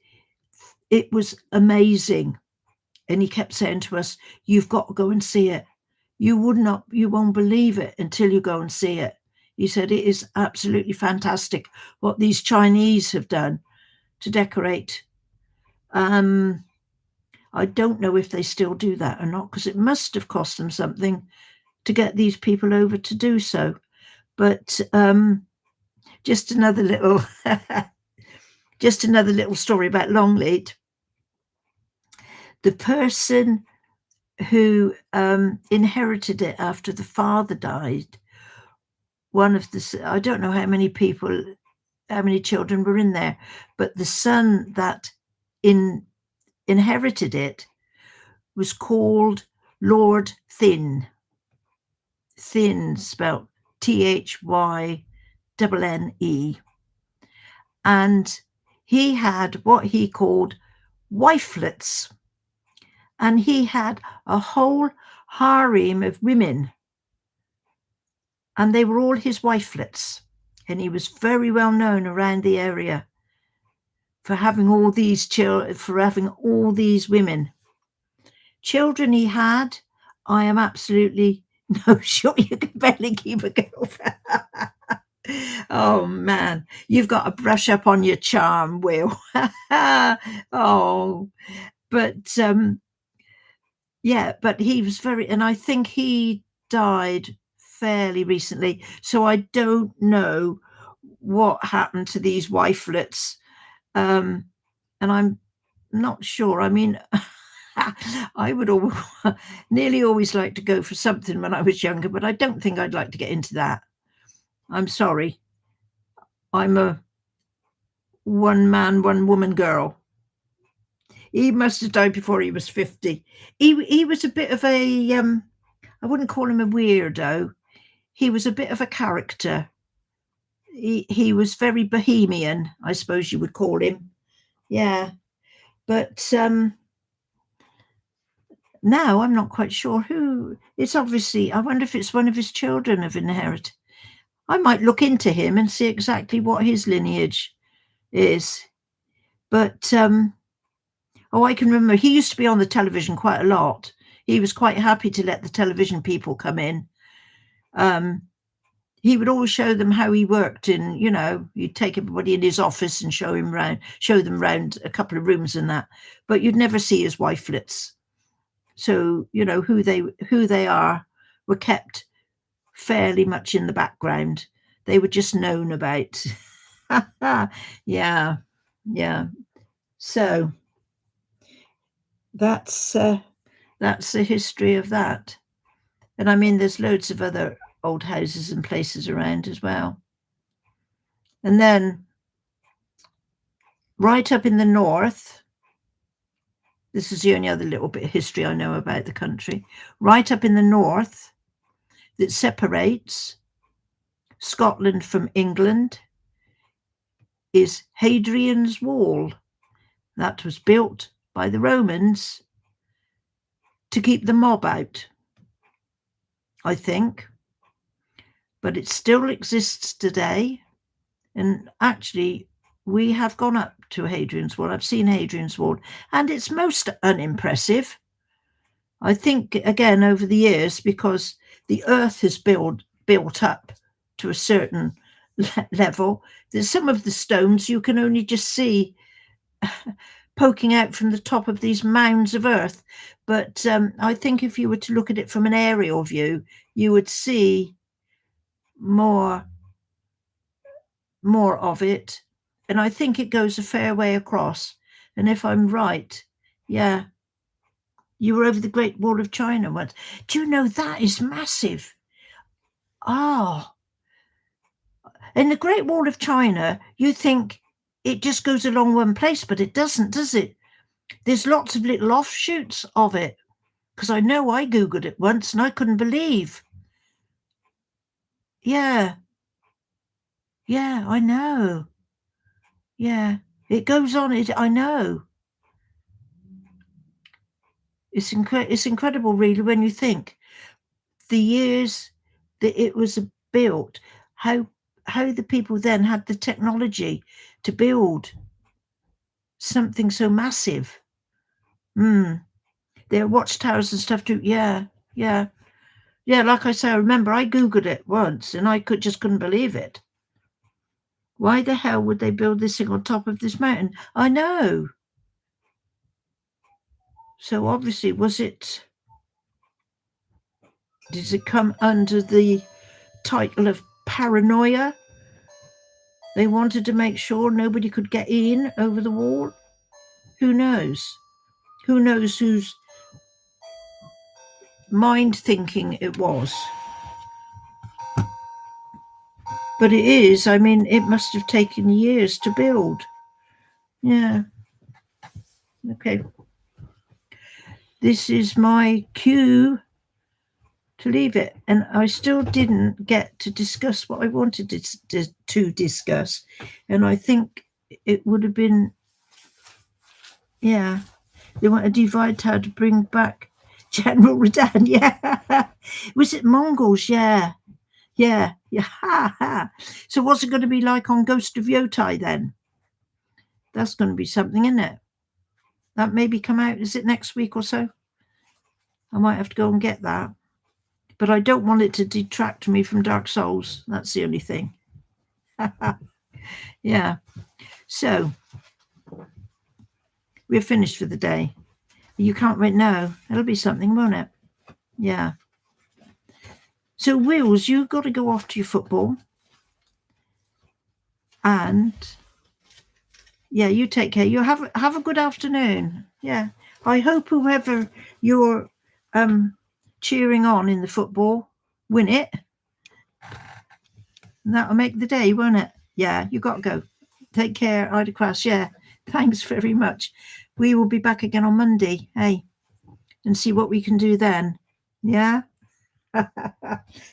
it was amazing. And he kept saying to us, "You've got to go and see it. You won't believe it until you go and see it." He said it is absolutely fantastic what these Chinese have done to decorate. I don't know if they still do that or not, because it must have cost them something to get these people over to do so. But just another little just another little story about Longleat. The person who inherited it after the father died, I don't know how many children were in there, but the son that inherited it was called Lord Thynne. Thynne spelt Thyne. And he had what he called wifelets. And he had a whole harem of women. And they were all his wifelets. And he was very well known around the area for having all these women. Children he had, I am absolutely no sure you can barely keep a girlfriend. Oh man, you've got to brush up on your charm, Will. Oh, but yeah, but he was and I think he died fairly recently, so I don't know what happened to these wifelets. And I'm not sure. I mean, I would nearly always like to go for something when I was younger, but I don't think I'd like to get into that. I'm sorry. I'm a one man, one woman girl. He must have died before he was 50. He was a bit of a I wouldn't call him a weirdo. He was a bit of a character. He was very bohemian, I suppose you would call him. Yeah. But now I'm not quite sure who. It's obviously, I wonder if it's one of his children have inherited. I might look into him and see exactly what his lineage is. But I can remember he used to be on the television quite a lot. He was quite happy to let the television people come in. He would always show them how he worked you'd take everybody in his office and show them around a couple of rooms and that. But you'd never see his wifelets. So, who they are were kept fairly much in the background. They were just known about. Yeah. Yeah. So that's the history of that. And I mean, there's loads of other old houses and places around as well. And then right up in the north, this is the only other little bit of history I know about the country, right up in the north that separates Scotland from England is Hadrian's Wall. That was built by the Romans to keep the mob out, I think. But it still exists today. And actually, we have gone up to Hadrian's Wall. I've seen Hadrian's Wall, and it's most unimpressive. I think, again, over the years, because the earth has built up to a certain level, that some of the stones you can only just see poking out from the top of these mounds of earth. But I think if you were to look at it from an aerial view, you would see more of it. And I think it goes a fair way across. And if I'm right, yeah, you were over the Great Wall of China once. Do you know that is massive? Oh, in the Great Wall of China, you think it just goes along one place, but it doesn't, does it? There's lots of little offshoots of it, because I know I Googled it once and I couldn't believe. Yeah. Yeah, I know. Yeah, it goes on. I know. It's incredible, really, when you think the years that it was built, how the people then had the technology to build something so massive. There are watchtowers and stuff too. Yeah. Like I say, I remember I Googled it once and I couldn't believe it. Why the hell would they build this thing on top of this mountain? I know. So obviously, did it come under the title of paranoia? They wanted to make sure nobody could get in over the wall. Who knows? Who knows whose mind thinking it was? But it is, I mean, it must have taken years to build. Yeah. Okay. This is my cue to leave it. And I still didn't get to discuss what I wanted to discuss. And I think it would have been, yeah, they want to divide how to bring back General Redan. Yeah. Was it Mongols? Yeah. So what's it going to be like on Ghost of Yotai then? That's going to be something, isn't it? That maybe come out, is it next week or so? I might have to go and get that. But I don't want it to detract me from Dark Souls. That's the only thing. Yeah. So we're finished for the day. You can't wait now. It'll be something, won't it? Yeah. So Wills, you've got to go off to your football. And yeah, you take care. You have a good afternoon. Yeah. I hope whoever you're cheering on in the football win it. And that'll make the day, won't it? Yeah, you got to go. Take care, Ida Crass. Yeah, thanks very much. We will be back again on Monday, hey, and see what we can do then. Yeah?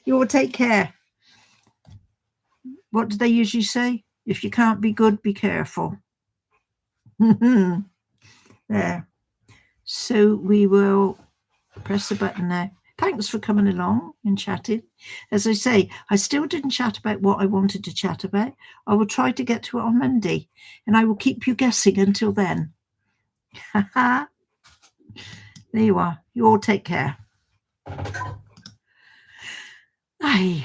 You all take care. What do they usually say? If you can't be good, be careful. There. So we will press the button now. Thanks for coming along and chatting. As I say, I still didn't chat about what I wanted to chat about. I will try to get to it on Monday, and I will keep you guessing until then. There you are. You all take care. Bye.